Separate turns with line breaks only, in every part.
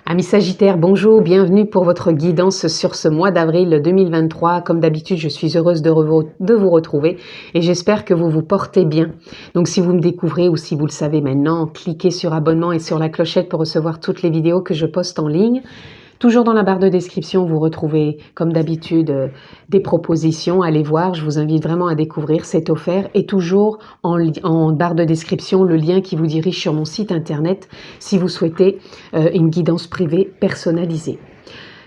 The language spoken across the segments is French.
Amis Sagittaires, bonjour, bienvenue pour votre guidance sur ce mois d'avril 2023. Comme d'habitude, je suis heureuse de vous retrouver et j'espère que vous vous portez bien. Donc si vous me découvrez ou si vous le savez maintenant, cliquez sur abonnement et sur la clochette pour recevoir toutes les vidéos que je poste en ligne. Toujours dans la barre de description, vous retrouvez comme d'habitude des propositions. Allez voir, je vous invite vraiment à découvrir, c'est offert. Et toujours en barre de description, le lien qui vous dirige sur mon site internet si vous souhaitez une guidance privée personnalisée.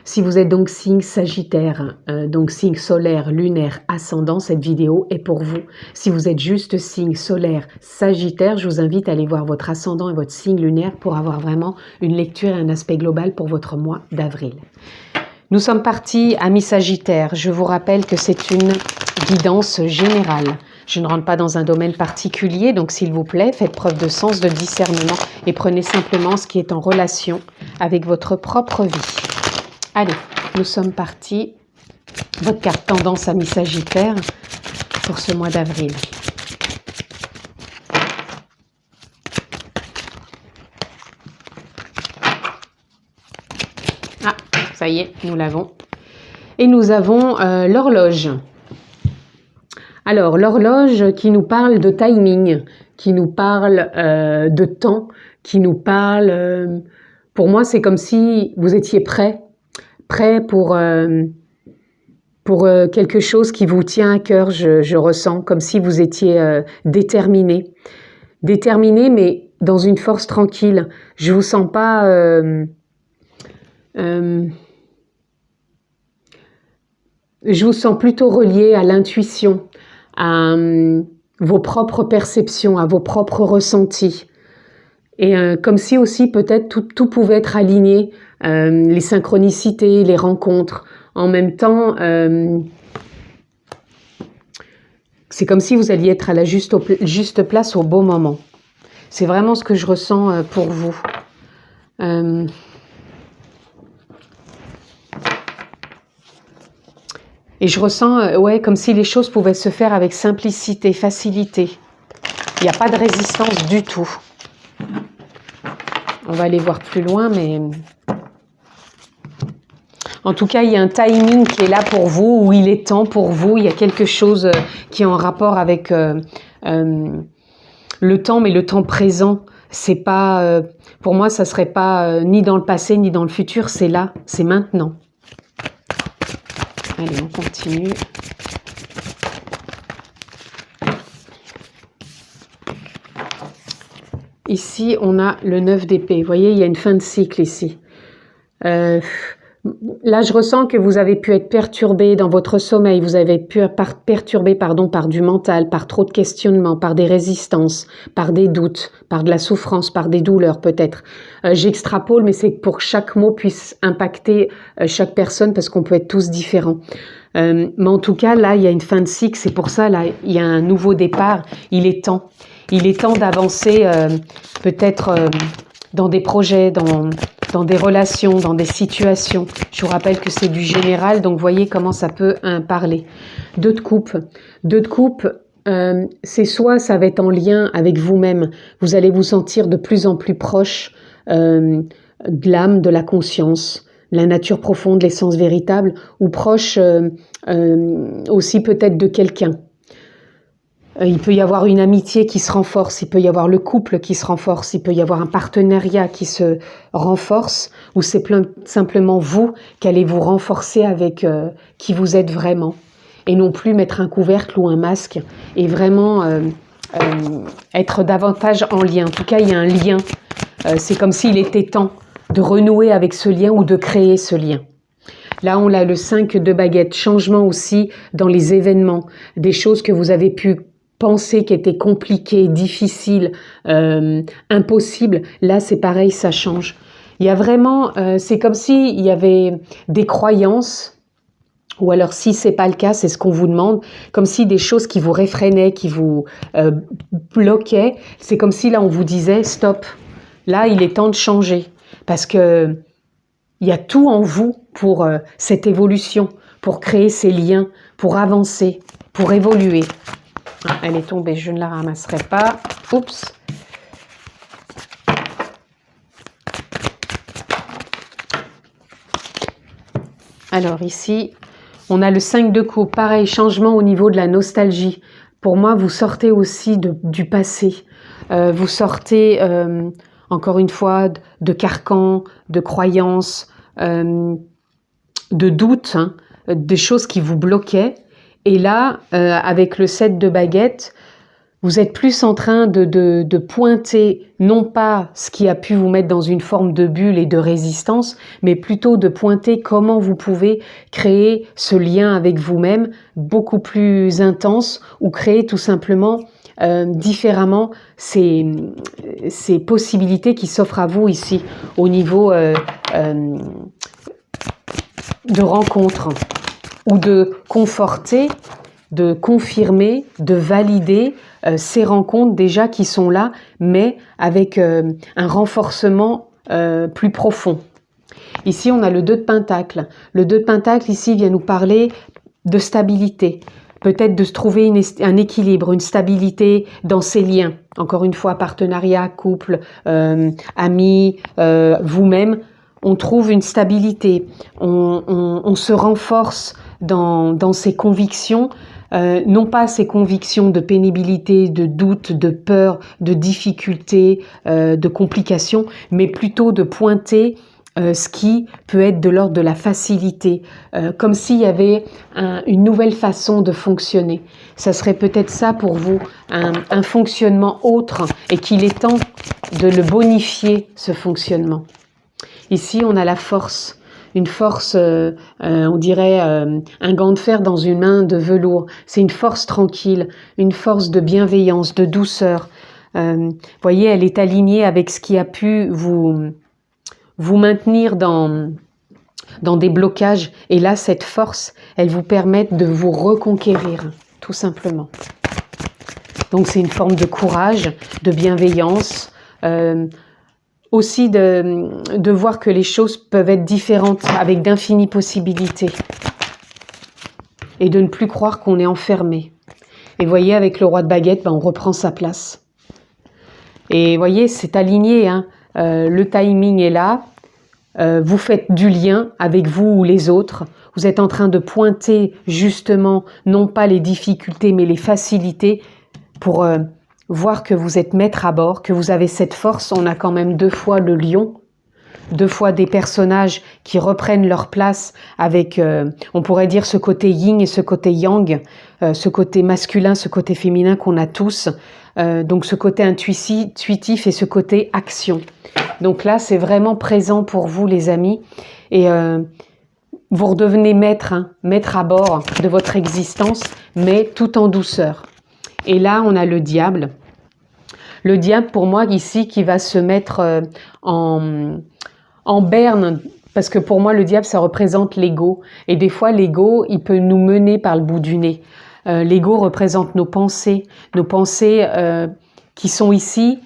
Si vous êtes donc signe Sagittaire, donc signe solaire, lunaire, ascendant, cette vidéo est pour vous. Si vous êtes juste signe solaire, Sagittaire, je vous invite à aller voir votre ascendant et votre signe lunaire pour avoir vraiment une lecture et un aspect global pour votre mois d'avril. Nous sommes partis, amis Sagittaires. Je vous rappelle que c'est une guidance générale. Je ne rentre pas dans un domaine particulier, donc s'il vous plaît, faites preuve de sens, de discernement et prenez simplement ce qui est en relation avec votre propre vie. Allez, nous sommes partis. Votre carte tendance, amis Sagittaire, pour ce mois d'avril. Ah, ça y est, nous l'avons. Et nous avons l'horloge. Alors, l'horloge qui nous parle de timing, qui nous parle de temps, qui nous parle... pour moi, c'est comme si vous étiez prêt pour quelque chose qui vous tient à cœur, je ressens, comme si vous étiez déterminé. Déterminé, mais dans une force tranquille. Je vous sens pas... je vous sens plutôt relié à l'intuition, à vos propres perceptions, à vos propres ressentis. Et comme si aussi peut-être tout pouvait être aligné, les synchronicités, les rencontres. En même temps, c'est comme si vous alliez être à la juste place au bon moment. C'est vraiment ce que je ressens pour vous. Et je ressens, ouais, comme si les choses pouvaient se faire avec simplicité, facilité. Il n'y a pas de résistance du tout. On va aller voir plus loin, mais... En tout cas, il y a un timing qui est là pour vous, où il est temps pour vous. Il y a quelque chose qui est en rapport avec le temps, mais le temps présent. C'est pas, pour moi, ça serait pas ni dans le passé, ni dans le futur. C'est là, c'est maintenant. Allez, on continue. Ici, on a le 9 d'épée. Vous voyez, il y a une fin de cycle ici. Là, je ressens que vous avez pu être perturbé dans votre sommeil. Vous avez pu être perturbé, par du mental, par trop de questionnements, par des résistances, par des doutes, par de la souffrance, par des douleurs peut-être. J'extrapole, mais c'est pour que chaque mot puisse impacter chaque personne parce qu'on peut être tous différents. Mais en tout cas, là, il y a une fin de cycle. C'est pour ça, là, il y a un nouveau départ. Il est temps. Il est temps d'avancer peut-être dans des projets, dans des relations, dans des situations. Je vous rappelle que c'est du général, donc voyez comment ça peut parler. Deux de coupe. Deux de coupe, c'est soit ça va être en lien avec vous-même. Vous allez vous sentir de plus en plus proche de l'âme, de la conscience, la nature profonde, l'essence véritable, ou proche aussi peut-être de quelqu'un. Il peut y avoir une amitié qui se renforce, il peut y avoir le couple qui se renforce, il peut y avoir un partenariat qui se renforce, ou c'est simplement vous qui allez vous renforcer avec qui vous êtes vraiment, et non plus mettre un couvercle ou un masque, et vraiment être davantage en lien. En tout cas, il y a un lien. C'est comme s'il était temps de renouer avec ce lien ou de créer ce lien. Là, on a le 5 de baguettes, changement aussi dans les événements, des choses que vous avez pu penser qui étaient compliquées, difficiles, impossibles. Là, c'est pareil, ça change. Il y a vraiment, c'est comme s'il y avait des croyances, ou alors si c'est pas le cas, c'est ce qu'on vous demande, comme si des choses qui vous réfrénaient, qui vous bloquaient, c'est comme si là, on vous disait, stop, là, il est temps de changer. Parce que il y a tout en vous pour cette évolution, pour créer ces liens, pour avancer, pour évoluer. Ah, elle est tombée, je ne la ramasserai pas. Oups. Alors ici, on a le 5 de coupe. Pareil, changement au niveau de la nostalgie. Pour moi, vous sortez aussi du passé. Vous sortez, encore une fois, de carcans, de croyances, de doutes, hein, des choses qui vous bloquaient. Et là, avec le 7 de baguette, vous êtes plus en train de pointer, non pas ce qui a pu vous mettre dans une forme de bulle et de résistance, mais plutôt de pointer comment vous pouvez créer ce lien avec vous-même beaucoup plus intense ou créer tout simplement différemment ces possibilités qui s'offrent à vous ici au niveau de rencontres ou de conforter, de confirmer, de valider ces rencontres déjà qui sont là, mais avec un renforcement plus profond. Ici, on a le 2 de Pentacle. Le 2 de Pentacle, ici, vient nous parler de stabilité. Peut-être de se trouver un équilibre, une stabilité dans ses liens. Encore une fois, partenariat, couple, amis, vous-même. On trouve une stabilité. On se renforce dans ses convictions. Non pas ces convictions de pénibilité, de doute, de peur, de difficulté, de complications, mais plutôt de pointer ce qui peut être de l'ordre de la facilité, comme s'il y avait une nouvelle façon de fonctionner. Ça serait peut-être ça pour vous, un fonctionnement autre, et qu'il est temps de le bonifier, ce fonctionnement. Ici, on a la force. Une force, on dirait un gant de fer dans une main de velours. C'est une force tranquille, une force de bienveillance, de douceur. Voyez, elle est alignée avec ce qui a pu vous maintenir dans des blocages. Et là, cette force, elle vous permet de vous reconquérir, tout simplement. Donc, c'est une forme de courage, de bienveillance, aussi de voir que les choses peuvent être différentes avec d'infinies possibilités et de ne plus croire qu'on est enfermé. Et voyez, avec le roi de baguette, on reprend sa place. Et voyez, c'est aligné, hein. Le timing est là, vous faites du lien avec vous ou les autres, vous êtes en train de pointer justement, non pas les difficultés, mais les facilités pour voir que vous êtes maître à bord, que vous avez cette force. On a quand même 2 fois le lion, 2 fois des personnages qui reprennent leur place avec, on pourrait dire, ce côté yin et ce côté yang, ce côté masculin, ce côté féminin qu'on a tous, donc ce côté intuitif et ce côté action. Donc là, c'est vraiment présent pour vous, les amis, et vous redevenez maître, hein, maître à bord de votre existence, mais tout en douceur. Et là, on a le diable. Le diable, pour moi, ici, qui va se mettre en berne, parce que pour moi, le diable, ça représente l'ego. Et des fois, l'ego, il peut nous mener par le bout du nez. L'ego représente nos pensées qui sont ici.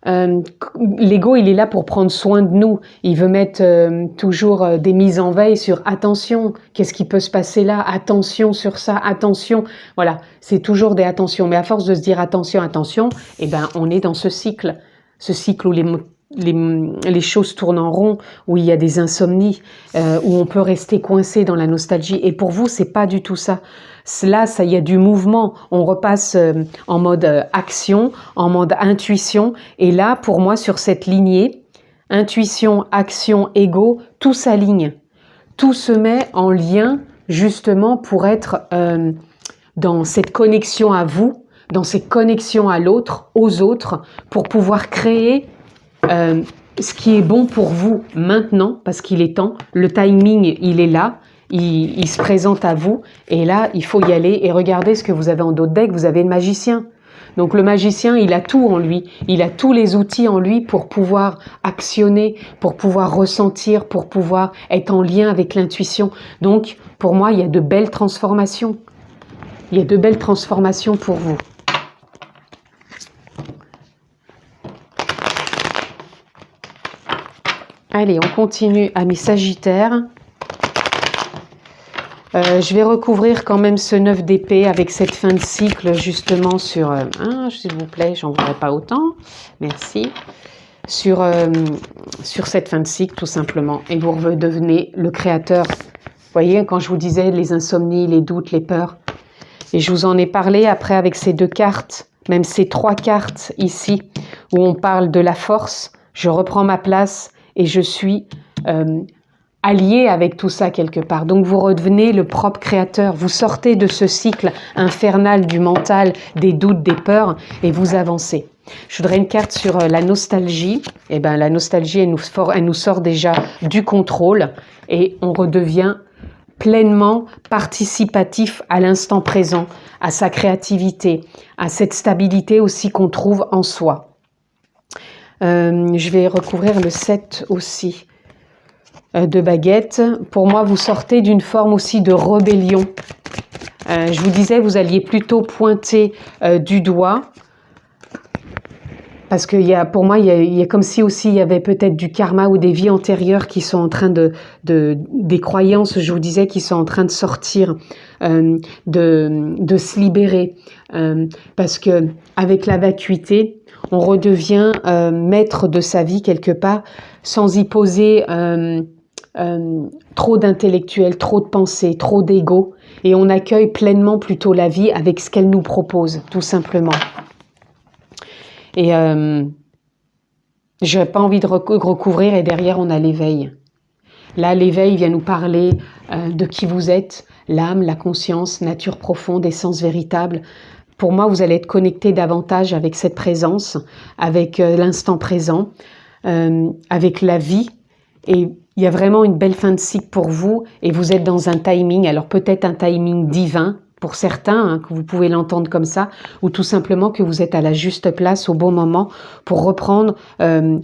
L'ego, il est là pour prendre soin de nous. Il veut mettre toujours des mises en veille sur attention, qu'est-ce qui peut se passer là, attention sur ça, attention. Voilà, c'est toujours des attentions. Mais à force de se dire attention, attention, eh ben, on est dans ce cycle où les choses tournent en rond, où il y a des insomnies, où on peut rester coincé dans la nostalgie. Et pour vous, c'est pas du tout ça. Là, ça, il y a du mouvement. On repasse en mode action, en mode intuition. Et là, pour moi, sur cette lignée, intuition, action, ego, tout s'aligne. Tout se met en lien, justement, pour être dans cette connexion à vous, dans cette connexion à l'autre, aux autres, pour pouvoir créer ce qui est bon pour vous maintenant, parce qu'il est temps. Le timing, il est là. Il se présente à vous, et là, il faut y aller. Et regardez ce que vous avez en dos de deck, vous avez le magicien. Donc le magicien, il a tout en lui, il a tous les outils en lui pour pouvoir actionner, pour pouvoir ressentir, pour pouvoir être en lien avec l'intuition. Donc, pour moi, il y a de belles transformations. Il y a de belles transformations pour vous. Allez, on continue, amis Sagittaires. Je vais recouvrir quand même ce 9 d'épée avec cette fin de cycle justement sur... s'il vous plaît, j'en voudrais pas autant. Merci. Sur cette fin de cycle tout simplement. Et vous redevenez le créateur voyez, quand je vous disais les insomnies, les doutes, les peurs. Et je vous en ai parlé après avec ces 2 cartes, même ces 3 cartes ici, où on parle de la force. Je reprends ma place et je suis allié avec tout ça quelque part. Donc vous redevenez le propre créateur. Vous sortez de ce cycle infernal du mental, des doutes, des peurs, et vous avancez. Je voudrais une carte sur la nostalgie. Eh bien, la nostalgie, elle nous sort déjà du contrôle et on redevient pleinement participatif à l'instant présent, à sa créativité, à cette stabilité aussi qu'on trouve en soi. Je vais recouvrir le 7 aussi de baguette. Pour moi, vous sortez d'une forme aussi de rébellion. Je vous disais, vous alliez plutôt pointer du doigt. Parce que pour moi, il y a comme si aussi il y avait peut-être du karma ou des vies antérieures qui sont en train des croyances, je vous disais, qui sont en train de sortir, de se libérer. Parce que avec la vacuité, on redevient maître de sa vie quelque part, sans y poser trop d'intellectuel, trop de pensée, trop d'ego. Et on accueille pleinement plutôt la vie avec ce qu'elle nous propose, tout simplement. Et je n'ai pas envie de recouvrir et derrière on a l'éveil. Là, l'éveil vient nous parler de qui vous êtes, l'âme, la conscience, nature profonde, essence véritable. Pour moi, vous allez être connecté davantage avec cette présence, avec l'instant présent, avec la vie. Et il y a vraiment une belle fin de cycle pour vous et vous êtes dans un timing, alors peut-être un timing divin, pour certains, hein, que vous pouvez l'entendre comme ça, ou tout simplement que vous êtes à la juste place au bon moment pour reprendre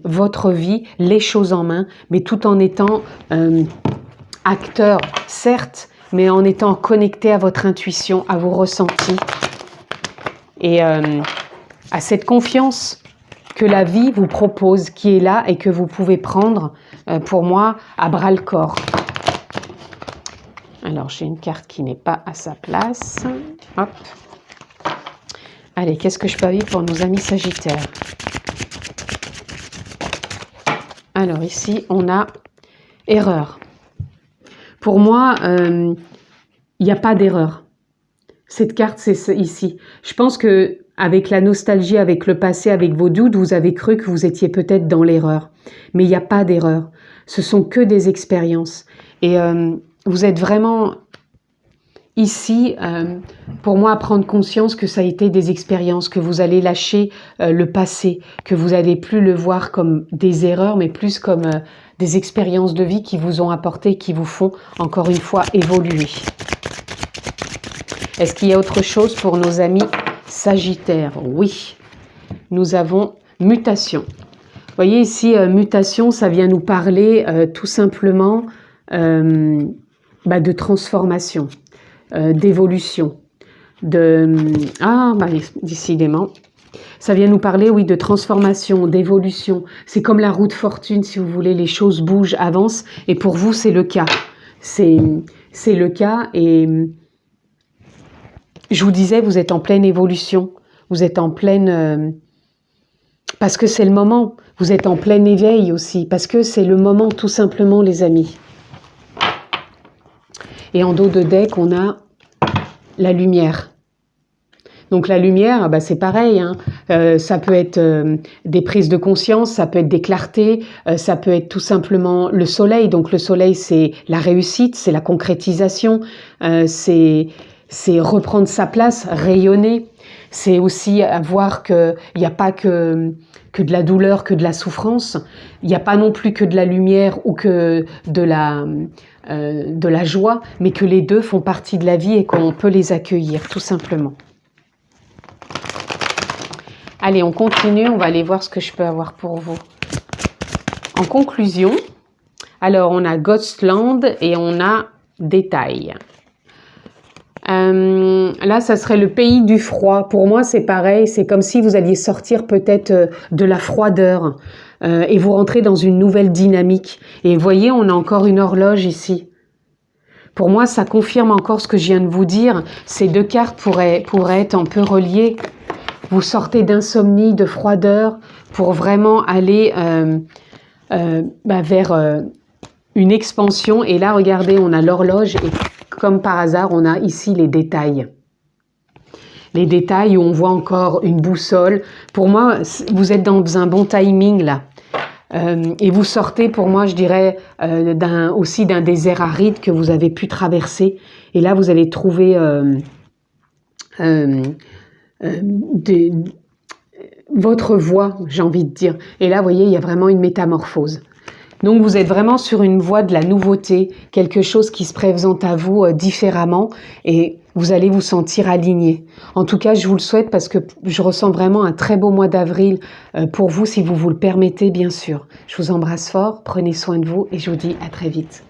votre vie, les choses en main, mais tout en étant acteur, certes, mais en étant connecté à votre intuition, à vos ressentis et à cette confiance que la vie vous propose, qui est là et que vous pouvez prendre, pour moi, à bras-le-corps. Alors, j'ai une carte qui n'est pas à sa place. Hop. Allez, qu'est-ce que je peux avoir pour nos amis Sagittaires? Alors, ici, on a erreur. Pour moi, il n'y a pas d'erreur. Cette carte, c'est ici. Je pense que avec la nostalgie, avec le passé, avec vos doutes, vous avez cru que vous étiez peut-être dans l'erreur. Mais il n'y a pas d'erreur. Ce sont que des expériences. Et vous êtes vraiment ici, pour moi, à prendre conscience que ça a été des expériences, que vous allez lâcher le passé, que vous n'allez plus le voir comme des erreurs, mais plus comme des expériences de vie qui vous ont apporté, qui vous font, encore une fois, évoluer. Est-ce qu'il y a autre chose pour nos amis Sagittaires? Oui. Nous avons mutation. Vous voyez ici, mutation, ça vient nous parler tout simplement de transformation, d'évolution, décidément. Ça vient nous parler, oui, de transformation, d'évolution. C'est comme la roue de fortune, si vous voulez, les choses bougent, avancent, et pour vous, c'est le cas. C'est le cas, et je vous disais, vous êtes en pleine évolution, vous êtes en pleine... parce que c'est le moment, vous êtes en plein éveil aussi, parce que c'est le moment tout simplement, les amis. Et en dos de deck, on a la lumière. Donc la lumière, c'est pareil, hein. Ça peut être des prises de conscience, ça peut être des clartés, ça peut être tout simplement le soleil. Donc le soleil, c'est la réussite, c'est la concrétisation, c'est reprendre sa place, rayonner. C'est aussi voir qu'il n'y a pas que de la douleur, que de la souffrance. Il n'y a pas non plus que de la lumière ou que de la joie, mais que les deux font partie de la vie et qu'on peut les accueillir, tout simplement. Allez, on continue, on va aller voir ce que je peux avoir pour vous. En conclusion, alors on a Ghostland et on a Détail. Là, ça serait le pays du froid. Pour moi, c'est pareil. C'est comme si vous alliez sortir peut-être de la froideur et vous rentrez dans une nouvelle dynamique. Et vous voyez, on a encore une horloge ici. Pour moi, ça confirme encore ce que je viens de vous dire. Ces deux cartes pourraient être un peu reliées. Vous sortez d'insomnie, de froideur pour vraiment aller vers une expansion. Et là, regardez, on a l'horloge et comme par hasard, on a ici les détails. Les détails où on voit encore une boussole. Pour moi, vous êtes dans un bon timing là. Et vous sortez, pour moi, je dirais, aussi d'un désert aride que vous avez pu traverser. Et là, vous allez trouver votre voie, j'ai envie de dire. Et là, vous voyez, il y a vraiment une métamorphose. Donc, vous êtes vraiment sur une voie de la nouveauté, quelque chose qui se présente à vous différemment et vous allez vous sentir aligné. En tout cas, je vous le souhaite parce que je ressens vraiment un très beau mois d'avril pour vous, si vous vous le permettez, bien sûr. Je vous embrasse fort, prenez soin de vous et je vous dis à très vite.